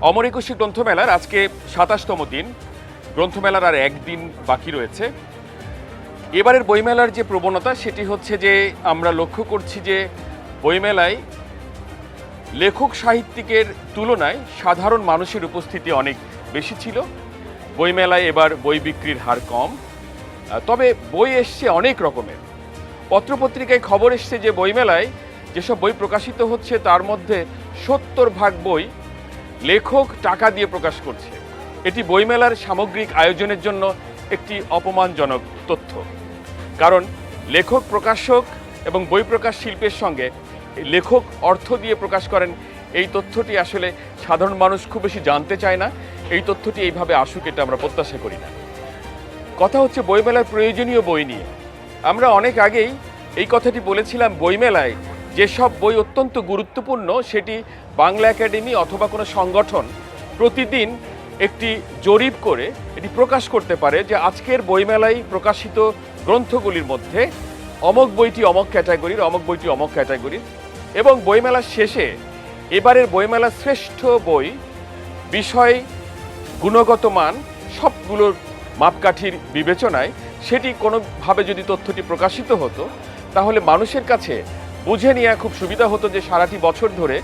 অমর একুশে গ্রন্থমেলার আজকে ২৭তম দিন। গ্রন্থমেলার আর একদিন বাকি রয়েছে। এবারের বইমেলার যে প্রবণতা সেটি হচ্ছে যে আমরা লক্ষ্য করছি যে বইমেলায় লেখক সাহিত্যিকের তুলনায় সাধারণ মানুষের উপস্থিতি অনেক বেশি ছিল। বইমেলায় এবার বই বিক্রির হার কম, তবে বই এসছে অনেক রকমের। পত্রপত্রিকায় খবর এসছে যে বইমেলায় যেসব বই প্রকাশিত হচ্ছে তার মধ্যে ৭০% বই লেখক টাকা দিয়ে প্রকাশ করছে। এটি বইমেলার সামগ্রিক আয়োজনের জন্য একটি অপমানজনক তথ্য, কারণ লেখক প্রকাশক এবং বই প্রকাশ শিল্পের সঙ্গে লেখক অর্থ দিয়ে প্রকাশ করেন, এই তথ্যটি আসলে সাধারণ মানুষ খুব বেশি জানতে চায় না। এই তথ্যটি এইভাবে আসুক এটা আমরা প্রত্যাশা করি না। কথা হচ্ছে বইমেলার প্রয়োজনীয় বই নিয়ে। আমরা অনেক আগেই এই কথাটি বলেছিলাম, বইমেলায় যেসব বই অত্যন্ত গুরুত্বপূর্ণ সেটি বাংলা একাডেমি অথবা কোনো সংগঠন প্রতিদিন একটি জরিপ করে এটি প্রকাশ করতে পারে যে আজকের বইমেলায় প্রকাশিত গ্রন্থগুলির মধ্যে অমক বইটি অমক ক্যাটাগরির, অমক বইটি অমক ক্যাটাগরির, এবং বইমেলার শেষে এবারের বইমেলার শ্রেষ্ঠ বই, বিষয়, গুণগত মান সবগুলোর মাপকাঠির বিবেচনায় সেটি কোনোভাবে যদি তথ্যটি প্রকাশিত হতো তাহলে মানুষের কাছে বুঝে নেওয়া খুব সুবিধা হতো যে সারাটি বছর ধরে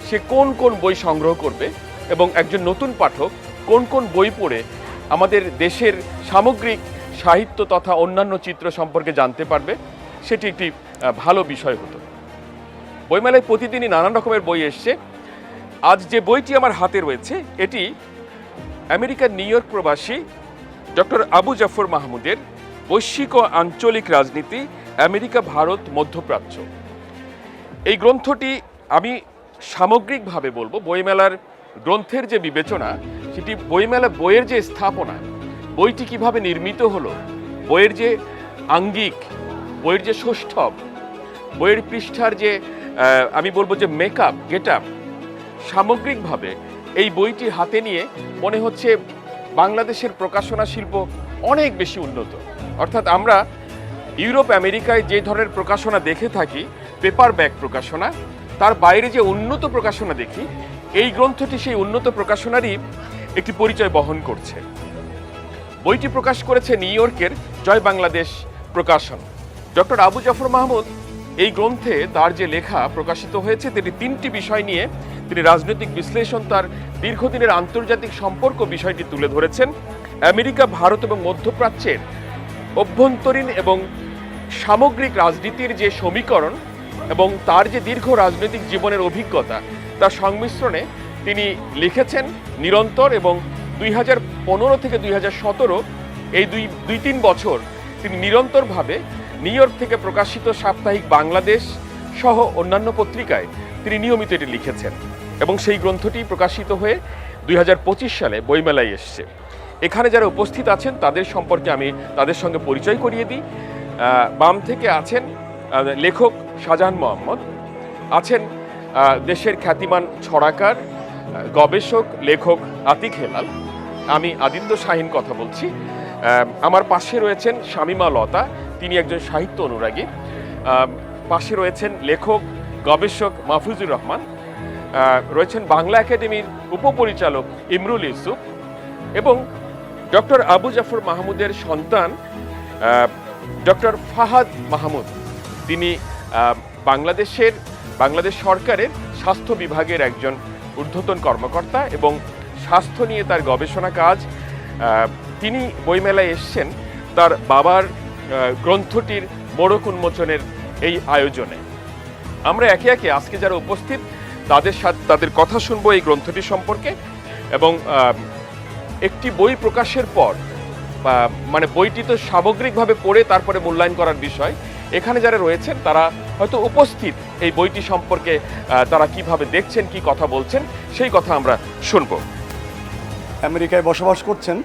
সে কোন কোন বই সংগ্রহ করবে এবং একজন নতুন পাঠক কোন কোন বই পড়ে আমাদের দেশের সামগ্রিক সাহিত্য তথা অন্যান্য চিত্র সম্পর্কে জানতে পারবে। সেটি একটি ভালো বিষয় হতো। বইমেলায় প্রতিদিনই নানান রকমের বই এসছে। আজ যে বইটি আমার হাতে রয়েছে এটি আমেরিকার নিউ ইয়র্ক প্রবাসী ডক্টর আবু জাফর মাহমুদের বৈশ্বিক ও আঞ্চলিক রাজনীতি, আমেরিকা, ভারত, মধ্যপ্রাচ্য। এই গ্রন্থটি আমি সামগ্রিকভাবে বলবো, বইমেলার গ্রন্থের যে বিবেচনা সেটি বইমেলা বইয়ের যে স্থাপনা, বইটি কিভাবে নির্মিত হলো, বইয়ের যে আঙ্গিক, বইয়ের যে সৌষ্ঠব, বইয়ের পৃষ্ঠার যে আমি বলবো যে মেকআপ, গেট আপ, সামগ্রিকভাবে এই বইটি হাতে নিয়ে মনে হচ্ছে বাংলাদেশের প্রকাশনা শিল্প অনেক বেশি উন্নত। অর্থাৎ আমরা ইউরোপ আমেরিকায় যে ধরনের প্রকাশনা দেখে থাকি, পেপার ব্যাক প্রকাশনা, তার বাইরে যে উন্নত প্রকাশনা দেখি, এই গ্রন্থটি সেই উন্নত প্রকাশনারই একটি পরিচয় বহন করছে। বইটি প্রকাশ করেছে নিউ ইয়র্কের জয় বাংলাদেশ প্রকাশন। ডক্টর আবু জাফর মাহমুদ এই গ্রন্থে তার যে লেখা প্রকাশিত হয়েছে তিনি 3টি বিষয় নিয়ে তিনি রাজনৈতিক বিশ্লেষণ, তার দীর্ঘদিনের আন্তর্জাতিক সম্পর্ক বিষয়টি তুলে ধরেছেন। আমেরিকা, ভারত এবং মধ্যপ্রাচ্যের অভ্যন্তরীণ এবং সামগ্রিক রাজনীতির যে সমীকরণ এবং তার যে দীর্ঘ রাজনৈতিক জীবনের অভিজ্ঞতা, তার সংমিশ্রণে তিনি লিখেছেন নিরন্তর, এবং 2015 থেকে 2017 এই দুই তিন বছর তিনি নিরন্তরভাবে নিউ ইয়র্ক থেকে প্রকাশিত সাপ্তাহিক বাংলাদেশ সহ অন্যান্য পত্রিকায় তিনি নিয়মিত এটি লিখেছেন, এবং সেই গ্রন্থটি প্রকাশিত হয়ে 2025 সালে বইমেলায় এসছে। এখানে যারা উপস্থিত আছেন তাদের সম্পর্কে আমি তাদের সঙ্গে পরিচয় করিয়ে দিই। বাম থেকে আছেন লেখক শাহজাহান মোহাম্মদ, আছেন দেশের খ্যাতিমান ছড়াকার, গবেষক, লেখক আতিক হেলাল। আমি আদিত্য শাহিন কথা বলছি। আমার পাশে রয়েছেন শামিমা লতা, তিনি একজন সাহিত্য অনুরাগী। পাশে রয়েছেন লেখক, গবেষক মাহফুজুর রহমান, রয়েছেন বাংলা একাডেমির উপপরিচালক ইমরুল ইউসুফ, এবং ডক্টর আবু জাফর মাহমুদের সন্তান ডক্টর ফাহাদ মাহমুদ। তিনি বাংলাদেশ সরকারের স্বাস্থ্য বিভাগের একজন ঊর্ধ্বতন কর্মকর্তা এবং স্বাস্থ্য নিয়ে তার গবেষণা কাজ। তিনি বইমেলায় এসছেন তার বাবার গ্রন্থটির মোড়ক উন্মোচনের এই আয়োজনে। আমরা একে একে আজকে যারা উপস্থিত তাদের কথা শুনবো এই গ্রন্থটি সম্পর্কে, এবং একটি বই প্রকাশের পর মানে বইটি তো সামগ্রিকভাবে পড়ে তারপরে মূল্যায়ন করার বিষয়। এখানে যারা রয়েছেন তারা হয়তো উপস্থিত এই বইটি সম্পর্কে তারা কিভাবে দেখছেন, কি কথা বলছেন, সেই কথা আমরা শুনব। আমেরিকায় বসবাস করছেন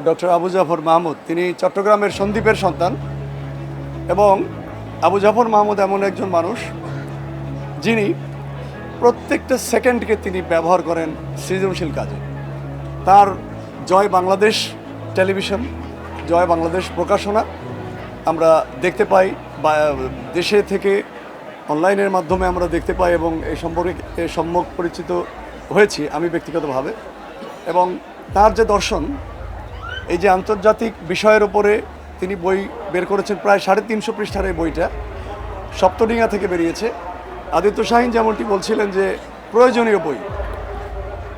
ডক্টর আবু জাফর মাহমুদ। তিনি চট্টগ্রামের সন্দ্বীপের সন্তান, এবং আবু জাফর মাহমুদ এমন একজন মানুষ যিনি প্রত্যেকটা সেকেন্ডকে তিনি ব্যবহার করেন সৃজনশীল কাজে। তার জয় বাংলাদেশ টেলিভিশন, জয় বাংলাদেশ প্রকাশনা আমরা দেখতে পাই, বা দেশে থেকে অনলাইনের মাধ্যমে আমরা দেখতে পাই, এবং এই সম্পর্কে সম্যক পরিচিত হয়েছি আমি ব্যক্তিগতভাবে। এবং তার যে দর্শন, এই যে আন্তর্জাতিক বিষয়ের উপরে তিনি বই বের করেছেন, প্রায় 350 পৃষ্ঠার এই বইটা সপ্তডিঙা থেকে বেরিয়েছে। আদিত্য শাহীন যেমনটি বলছিলেন যে প্রয়োজনীয় বই,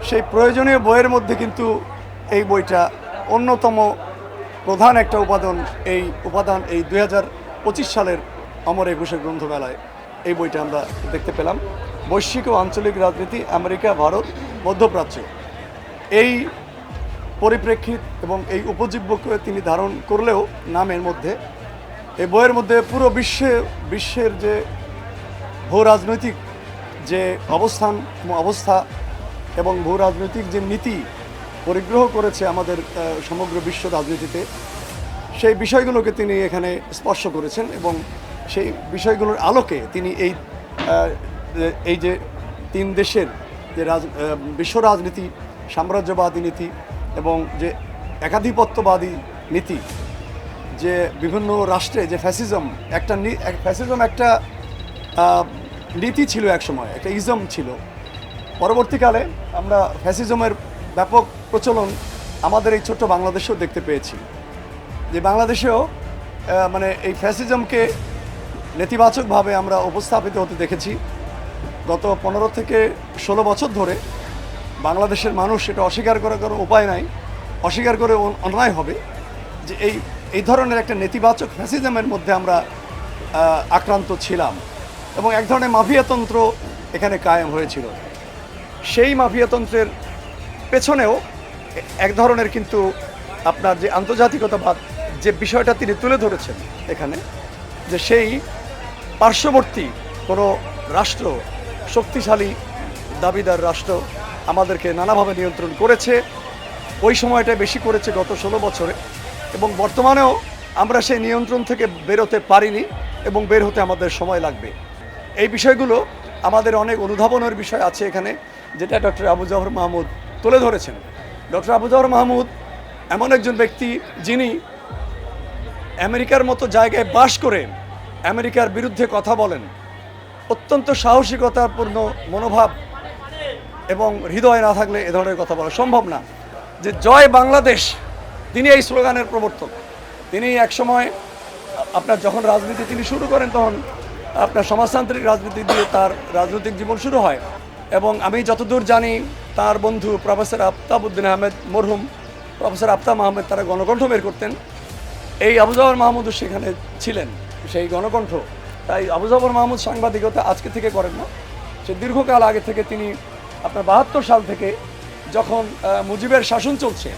সেই প্রয়োজনীয় বইয়ের মধ্যে কিন্তু এই বইটা অন্যতম প্রধান একটা উপাদান। এই 2025 সালের অমর একুশে গ্রন্থমেলায় এই বইটা আমরা দেখতে পেলাম। বৈশ্বিক ও আঞ্চলিক রাজনীতি, আমেরিকা, ভারত, মধ্যপ্রাচ্য, এই পরিপ্রেক্ষিত এবং এই উপজীব্যকে তিনি ধারণ করলেও নামের মধ্যে, এই বইয়ের মধ্যে পুরো বিশ্বের যে ভূ রাজনৈতিক যে অবস্থা এবং ভূ রাজনৈতিক যে নীতি পরিগ্রহ করেছে আমাদের সমগ্র বিশ্ব রাজনীতিতে, সেই বিষয়গুলোকে তিনি এখানে স্পর্শ করেছেন। এবং সেই বিষয়গুলোর আলোকে তিনি এই যে 3 দেশের যে বিশ্ব রাজনীতি, সাম্রাজ্যবাদী নীতি এবং যে একাধিপত্যবাদী নীতি, যে বিভিন্ন রাষ্ট্রে যে ফ্যাসিজম একটা নীতি ছিল, একসময় একটা ইজম ছিল। পরবর্তীকালে আমরা ফ্যাসিজমের ব্যাপক প্রচলন আমাদের এই ছোট্ট বাংলাদেশেও দেখতে পেয়েছি। যে বাংলাদেশেও মানে এই ফ্যাসিজমকে নেতিবাচকভাবে আমরা উপস্থাপিত হতে দেখেছি। গত 15 থেকে 16 বছর ধরে বাংলাদেশের মানুষ এটা অস্বীকার করার কোনো উপায় নাই, অস্বীকার করে অন্যায় হবে যে এই ধরনের একটা নেতিবাচক ফ্যাসিজমের মধ্যে আমরা আক্রান্ত ছিলাম এবং এক ধরনের মাফিয়াতন্ত্র এখানে কায়েম হয়েছিল। সেই মাফিয়াতন্ত্রের পেছনেও এক ধরনের কিন্তু আপনার যে আন্তর্জাতিকতাবাদ যে বিষয়টা তিনি তুলে ধরেছেন এখানে, যে সেই পার্শ্ববর্তী কোনো রাষ্ট্র, শক্তিশালী দাবিদার রাষ্ট্র আমাদেরকে নানাভাবে নিয়ন্ত্রণ করেছে। ওই সময়টা বেশি করেছে গত 16 বছরে, এবং বর্তমানেও আমরা সেই নিয়ন্ত্রণ থেকে বেরোতে পারিনি এবং বের হতে আমাদের সময় লাগবে। এই বিষয়গুলো আমাদের অনেক অনুধাবনের বিষয় আছে এখানে, যেটা ডক্টর আবু জাফর মাহমুদ তুলে ধরেছেন। ডক্টর আবু জাফর মাহমুদ এমন একজন ব্যক্তি যিনি আমেরিকার মতো জায়গায় বাস করে আমেরিকার বিরুদ্ধে কথা বলেন। অত্যন্ত সাহসিকতাপূর্ণ মনোভাব এবং হৃদয় না থাকলে এ ধরনের কথা বলা সম্ভব না। যে জয় বাংলাদেশ, তিনি এই স্লোগানের প্রবর্তক। তিনি একসময় আপনার যখন রাজনীতি তিনি শুরু করেন, তখন আপনার সমাজতান্ত্রিক রাজনীতি দিয়ে তার রাজনৈতিক জীবন শুরু হয়। এবং আমি যতদূর জানি তার বন্ধু প্রফেসর আফতাবউদ্দিন আহমেদ, মরহুম প্রফেসর আফতাব আহমেদ, তারা গণকণ্ঠ বের করতেন। এই আবু জাফর মাহমুদও সেখানে ছিলেন, সেই গণকণ্ঠ। তাই আবু জাফর মাহমুদ সাংবাদিকতা আজকে থেকে করেন না, সে দীর্ঘকাল আগে থেকে, তিনি আপনার 72 সাল থেকে যখন মুজিবের শাসন চলছে,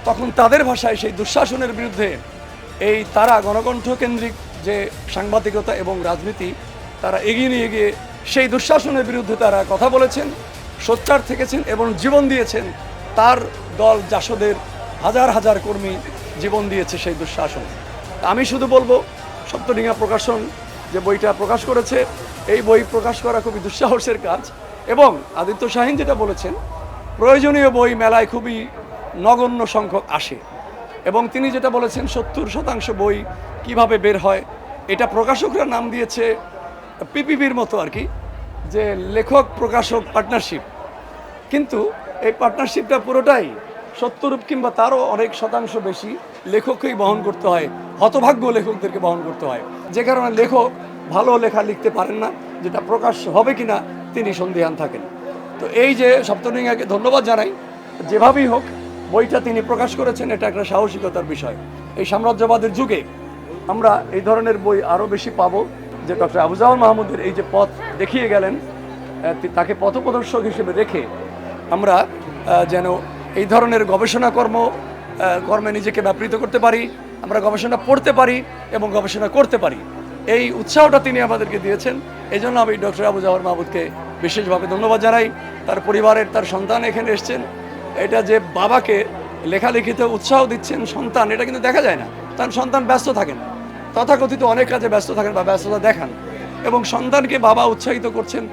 তখন তাদের ভাষায় সেই দুঃশাসনের বিরুদ্ধে তারা গণকণ্ঠ কেন্দ্রিক যে সাংবাদিকতা এবং রাজনীতি তারা এগিয়ে নিয়ে গিয়ে সেই দুঃশাসনের বিরুদ্ধে তারা কথা বলেছেন, সোচ্চার থেকেছেন এবং জীবন দিয়েছেন। তার দল জাসদের হাজার হাজার কর্মী জীবন দিয়েছে সেই দুঃশাসন। আমি শুধু বলবো, সপ্তডিঙা প্রকাশন যে বইটা প্রকাশ করেছে, এই বই প্রকাশ করা খুবই দুঃসাহসের কাজ। এবং আদিত্য শাহীন যেটা বলেছেন, প্রয়োজনীয় বই মেলায় খুবই নগণ্য সংখ্যক আসে। এবং তিনি যেটা বলেছেন 70% বই কিভাবে বের হয়, এটা প্রকাশকরা নাম দিয়েছে পিপিপির মতো আর কি, যে লেখক প্রকাশক পার্টনারশিপ। কিন্তু এই পার্টনারশিপটা পুরোটাই 70 কিংবা তারও অনেক শতাংশ বেশি লেখককেই বহন করতে হয়, হতভাগ্য লেখকদেরকে বহন করতে হয়। যে কারণে লেখক ভালো লেখা লিখতে পারেন না, যেটা প্রকাশ হবে কিনা তিনি সন্দিহান থাকেন। তো এই যে সপ্তডিঙাকে ধন্যবাদ জানাই, যেভাবেই হোক বইটা তিনি প্রকাশ করেছেন, এটা একটা সাহসিকতার বিষয়। এই সাম্রাজ্যবাদের যুগে আমরা এই ধরনের বই আরও বেশি পাবো। যে ডক্টর আবু জাফর মাহমুদের এই যে পথ দেখিয়ে গেলেন, তাকে পথপ্রদর্শক হিসেবে রেখে আমরা যেন এই ধরনের গবেষণা কর্মে নিজেকে ব্যাপৃত করতে পারি, আমরা গবেষণা পড়তে পারি এবং গবেষণা করতে পারি। এই উৎসাহটা তিনি আমাদেরকে দিয়েছেন। এই জন্য আমি ডক্টর আবু জাফর মাহমুদকে বিশেষভাবে ধন্যবাদ জানাই। তার পরিবারের, তার সন্তান এখানে এসছেন, এটা যে বাবাকে লেখালেখিতে উৎসাহ দিচ্ছেন সন্তান, এটা কিন্তু দেখা যায় না। তার সন্তান ব্যস্ত থাকেন, তথাকথিত অনেক কাজে ব্যস্ত থাকেন বা ব্যস্ততা দেখান, এবং সন্তানকে বাবা উৎসাহিত করছেন,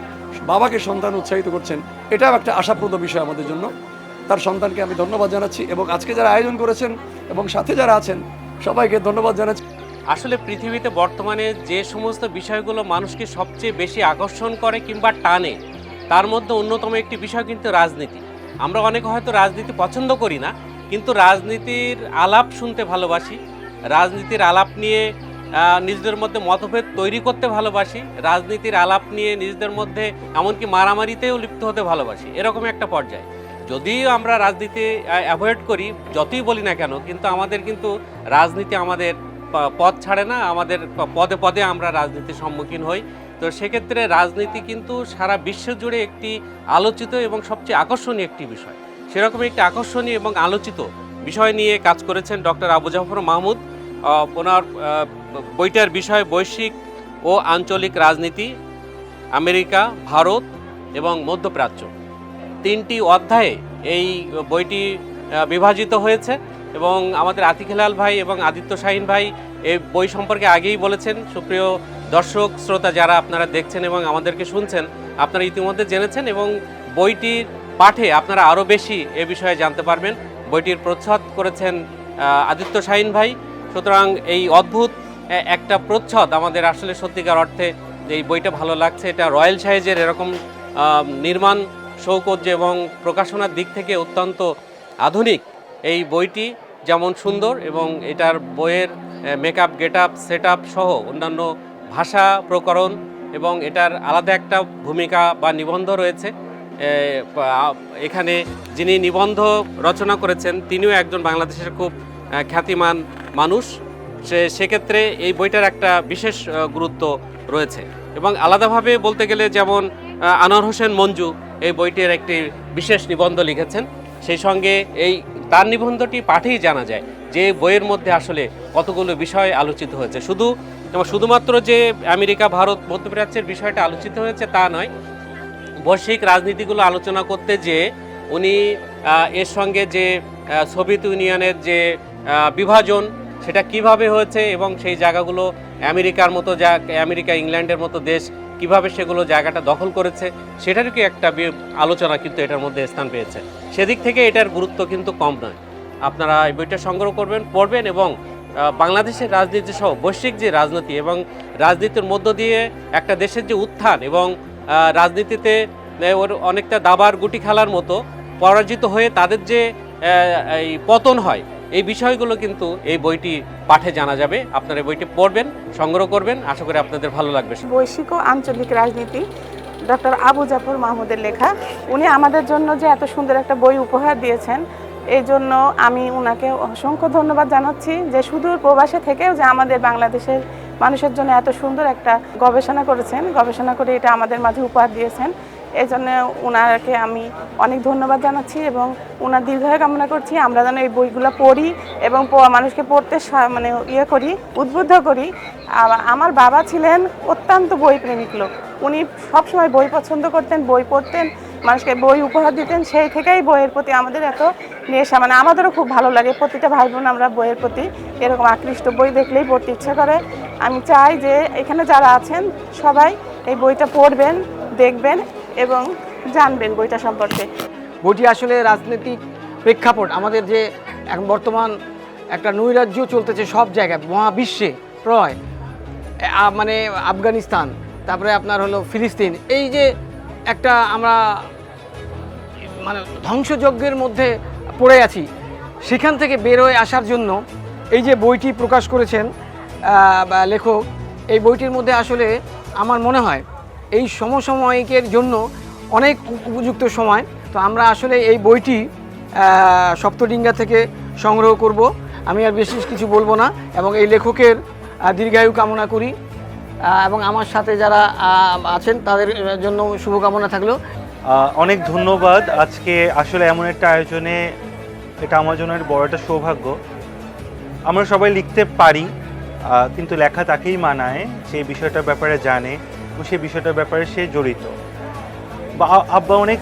বাবাকে সন্তান উৎসাহিত করছেন, এটাও একটা আশাপ্রদ বিষয় আমাদের জন্য। তার সন্তানকে আমি ধন্যবাদ জানাচ্ছি এবং আজকে যারা আয়োজন করেছেন এবং সাথে যারা আছেন সবাইকে ধন্যবাদ জানাচ্ছি। আসলে পৃথিবীতে বর্তমানে যে সমস্ত বিষয়গুলো মানুষকে সবচেয়ে বেশি আকর্ষণ করে কিংবা টানে, তার মধ্যে অন্যতম একটি বিষয় কিন্তু রাজনীতি। আমরা অনেকে হয়তো রাজনীতি পছন্দ করি না, কিন্তু রাজনীতির আলাপ শুনতে ভালোবাসি, রাজনীতির আলাপ নিয়ে নিজেদের মধ্যে মতভেদ তৈরি করতে ভালোবাসি, রাজনীতির আলাপ নিয়ে নিজেদের মধ্যে এমনকি মারামারিতেও লিপ্ত হতে ভালোবাসি, এরকম একটা পর্যায়ে। যদিও আমরা রাজনীতি অ্যাভয়েড করি, যতই বলি না কেন, কিন্তু আমাদের কিন্তু রাজনীতি আমাদের পথ ছাড়ে না, আমাদের পদে পদে আমরা রাজনীতির সম্মুখীন হই। তো সেক্ষেত্রে রাজনীতি কিন্তু সারা বিশ্ব জুড়ে একটি আলোচিত এবং সবচেয়ে আকর্ষণীয় একটি বিষয়। সেরকম একটি আকর্ষণীয় এবং আলোচিত বিষয় নিয়ে কাজ করেছেন ডক্টর আবু জাফর মাহমুদ। ওনার বইটার বিষয় বৈশ্বিক ও আঞ্চলিক রাজনীতি, আমেরিকা, ভারত এবং মধ্যপ্রাচ্য। 3টি অধ্যায়ে এই বইটি বিভাজিত হয়েছে এবং আমাদের আতিক হেলাল ভাই এবং আদিত্য শাহিন ভাই এই বই সম্পর্কে আগেই বলেছেন। সুপ্রিয় দর্শক শ্রোতা যারা আপনারা দেখছেন এবং আমাদেরকে শুনছেন, আপনারা ইতিমধ্যে জেনেছেন এবং বইটির পাঠে আপনারা আরও বেশি এ বিষয়ে জানতে পারবেন। বইটির প্রচ্ছদ করেছেন আদিত্য শাহিন ভাই। সুতরাং এই অদ্ভুত একটা প্রচ্ছদ আমাদের আসলে সত্যিকার অর্থে যে এই বইটা ভালো লাগছে। এটা রয়্যাল সাইজের, এরকম নির্মাণ সৌকর্য এবং প্রকাশনার দিক থেকে অত্যন্ত আধুনিক। এই বইটি যেমন সুন্দর এবং এটার বইয়ের makeup, get up, set up সহ অন্যান্য ভাষা প্রকরণ এবং এটার আলাদা একটা ভূমিকা বা নিবন্ধ রয়েছে। এখানে যিনি নিবন্ধ রচনা করেছেন তিনিও একজন বাংলাদেশের খুব খ্যাতিমান মানুষ। সেক্ষেত্রে এই বইটার একটা বিশেষ গুরুত্ব রয়েছে এবং আলাদাভাবে বলতে গেলে যেমন আনোয়ার হোসেন মঞ্জু এই বইটির একটি বিশেষ নিবন্ধ লিখেছেন। সেই সঙ্গে এই তার নিবন্ধটি পাঠেই জানা যায় যে বইয়ের মধ্যে আসলে কতগুলো বিষয় আলোচিত হয়েছে। শুধুমাত্র যে আমেরিকা, ভারত, মধ্যপ্রাচ্যের বিষয়টা আলোচিত হয়েছে তা নয়, বৈশ্বিক রাজনীতিগুলো আলোচনা করতে যে উনি এর সঙ্গে যে সোভিয়েত ইউনিয়নের যে বিভাজন সেটা কিভাবে হয়েছে এবং সেই জায়গাগুলো আমেরিকার মতো আমেরিকা, ইংল্যান্ডের মতো দেশ কিভাবে সেগুলো জায়গাটা দখল করেছে সেটারও কি একটা আলোচনা কিন্তু এটার মধ্যে স্থান পেয়েছে। সেদিক থেকে এটার গুরুত্ব কিন্তু কম নয়। আপনারা এই বইটা সংগ্রহ করবেন, পড়বেন এবং বাংলাদেশের রাজনীতি সহ বৈশ্বিক যে রাজনীতি এবং রাজনীতির মধ্য দিয়ে একটা দেশের যে উত্থান এবং রাজনীতিতে ওর অনেকটা দাবার গুটি খেলার মতো পরাজিত হয়ে তাদের যে এই পতন হয়, এই বিষয়গুলো কিন্তু এই বইটি পাঠে জানা যাবে। আপনারা এই বইটি পড়বেন, সংগ্রহ করবেন, আশা করি আপনাদের ভালো লাগবে। বৈশ্বিক ও আঞ্চলিক রাজনীতি, ডক্টর আবু জাফর মাহমুদের লেখা। উনি আমাদের জন্য যে এত সুন্দর একটা বই উপহার দিয়েছেন, এই জন্য আমি ওনাকে অসংখ্য ধন্যবাদ জানাচ্ছি যে সুদূর প্রবাসে থেকেও যে আমাদের বাংলাদেশের মানুষের জন্য এত সুন্দর একটা গবেষণা করেছেন, গবেষণা করে এটা আমাদের মাঝে উপহার দিয়েছেন। এই জন্য ওনাকে আমি অনেক ধন্যবাদ জানাচ্ছি এবং ওনার দীর্ঘায়ু কামনা করছি। আমরা যেন এই বইগুলো পড়ি এবং মানুষকে পড়তে মানে করি, উদ্বুদ্ধ করি। আমার বাবা ছিলেন অত্যন্ত বই প্রেমিক লোক। উনি সবসময় বই পছন্দ করতেন, বই পড়তেন, মানুষকে বই উপহার দিতেন। সেই থেকেই বইয়ের প্রতি আমাদের এত নেশা, মানে আমাদেরও খুব ভালো লাগে। প্রতিটা ভাই বোন আমরা বইয়ের প্রতি এরকম আকৃষ্ট, বই দেখলেই পড়তে ইচ্ছা করে। আমি চাই যে এখানে যারা আছেন সবাই এই বইটা পড়বেন, দেখবেন এবং জানবেন বইটা সম্পর্কে। বইটি আসলে রাজনৈতিক প্রেক্ষাপট, আমাদের যে এখন বর্তমান একটা নৈরাজ্য চলতেছে সব জায়গায়, মহাবিশ্বে প্রায়, মানে আফগানিস্তান, তারপরে আপনার হলো ফিলিস্তিন, এই যে একটা আমরা মানে ধ্বংসযজ্ঞের মধ্যে পড়ে আছি, সেখান থেকে বের হয়ে আসার জন্য এই যে বইটি প্রকাশ করেছেন লেখক, এই বইটির মধ্যে আসলে আমার মনে হয় এই সমসাময়িকের জন্য অনেক উপযুক্ত সময়। তো আমরা আসলে এই বইটি সপ্তডিঙ্গা থেকে সংগ্রহ করব। আমি আর বেশি কিছু বলবো না এবং এই লেখকের দীর্ঘায়ু কামনা করি এবং আমার সাথে যারা আছেন তাদের জন্য শুভকামনা থাকলো। অনেক ধন্যবাদ। আজকে আসলে এমন একটা আয়োজনে এটা আমার জন্য বড় একটা সৌভাগ্য। আমরা সবাই লিখতে পারি, কিন্তু লেখা তাকেই মানায় সেই বিষয়টার ব্যাপারে জানে এবং সেই বিষয়টার ব্যাপারে সে জড়িত। বা আব্বা অনেক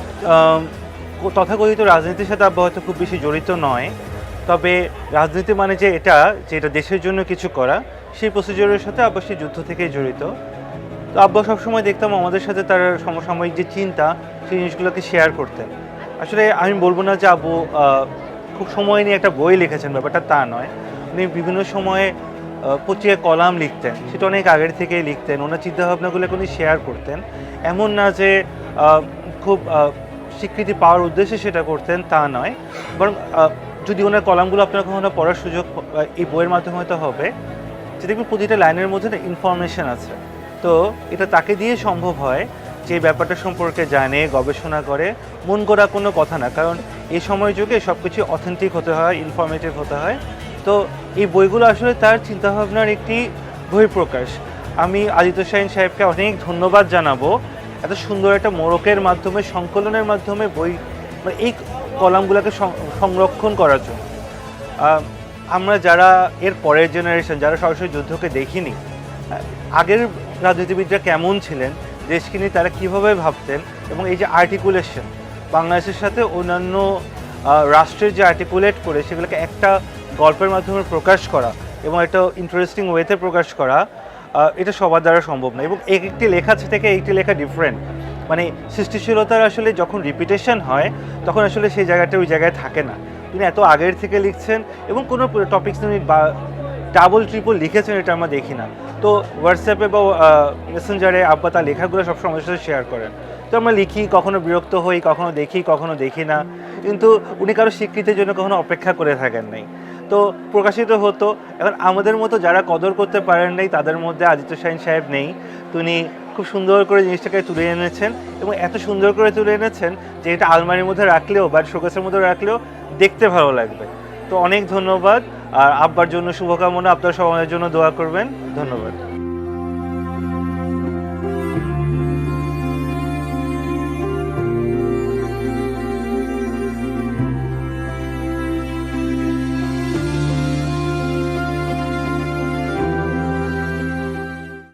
তথাকথিত রাজনীতির সাথে আব্বা হয়তো খুব বেশি জড়িত নয়, তবে রাজনীতি মানে যে এটা দেশের জন্য কিছু করা, সেই প্রসিডিওরের সাথে আব্বা সেই যুদ্ধ থেকেই জড়িত। তো আব্বা সবসময় দেখতাম আমাদের সাথে তার সমসাময়িক যে চিন্তা, সেই জিনিসগুলোকে শেয়ার করতেন। আসলে আমি বলবো না যে আব্বু খুব সময় নিয়ে একটা বই লিখেছেন, ব্যাপারটা তা নয়। উনি বিভিন্ন সময়ে পত্রিকায় কলাম লিখতেন, সেটা অনেক আগের থেকেই লিখতেন। ওনার চিন্তাভাবনাগুলোকে উনি শেয়ার করতেন। এমন না যে খুব স্বীকৃতি পাওয়ার উদ্দেশ্যে সেটা করতেন তা নয়, বরং যদি ওনার কলামগুলো আপনার কখনো পড়ার সুযোগ এই বইয়ের মাধ্যমে হয়তো হবে, যে দেখবেন প্রতিটা লাইনের মধ্যে না ইনফরমেশন আছে। তো এটা তাকে দিয়ে সম্ভব হয় যে ব্যাপারটা সম্পর্কে জানে, গবেষণা করে, মন গড়া কোনো কথা না, কারণ এই সময় যুগে সব কিছু অথেন্টিক হতে হয়, ইনফরমেটিভ হতে হয়। তো এই বইগুলো আসলে তার চিন্তাভাবনার একটি বহিঃপ্রকাশ। আমি আদিত্য শাহীন সাহেবকে অনেক ধন্যবাদ জানাবো এত সুন্দর একটা মোড়কের মাধ্যমে, সংকলনের মাধ্যমে বই মানে এই কলামগুলোকে সংরক্ষণ করার জন্য। আমরা যারা এর পরের জেনারেশন, যারা সরাসরি যুদ্ধকে দেখিনি, আগের রাজনীতিবিদরা কেমন ছিলেন, দেশকে নিয়ে তারা কীভাবে ভাবতেন, এবং এই যে আর্টিকুলেশন বাংলাদেশের সাথে অন্যান্য রাষ্ট্রের যে আর্টিকুলেট করে সেগুলোকে একটা গল্পের মাধ্যমে প্রকাশ করা এবং একটা ইন্টারেস্টিং ওয়েতে প্রকাশ করা, এটা সবার দ্বারা সম্ভব না। এবং একটি লেখা থেকে একটি লেখা ডিফারেন্ট, মানে সৃষ্টিশীলতার আসলে যখন রিপিটেশন হয় তখন আসলে সেই জায়গাটা ওই জায়গায় থাকে না। তিনি এত আগের থেকে লিখছেন এবং কোনো টপিকস নিয়ে ডাবল ট্রিপল লিখেছেন এটা আমরা দেখি না। তো হোয়াটসঅ্যাপে বা মেসেঞ্জারে আব্বা তার লেখাগুলো সবসময় আমাদের সাথে শেয়ার করেন। তো আমরা লিখি, কখনো বিরক্ত হই, কখনো দেখি না, কিন্তু উনি কারো স্বীকৃতির জন্য কখনো অপেক্ষা করে থাকেন নাই। তো প্রকাশিত হতো। এখন আমাদের মতো যারা কদর করতে পারেন নাই তাদের মধ্যে আদিত্য শাহীন সাহেব নেই। তিনি খুব সুন্দর করে জিনিসটাকে তুলে এনেছেন এবং এত সুন্দর করে তুলে এনেছেন যে এটা আলমারির মধ্যে রাখলেও বা শোকেসের মধ্যে রাখলেও দেখতে ভালো লাগবে। তো অনেক ধন্যবাদ। আর আব্বার জন্য শুভকামনা, আপনার সবার জন্য দোয়া করবেন। ধন্যবাদ।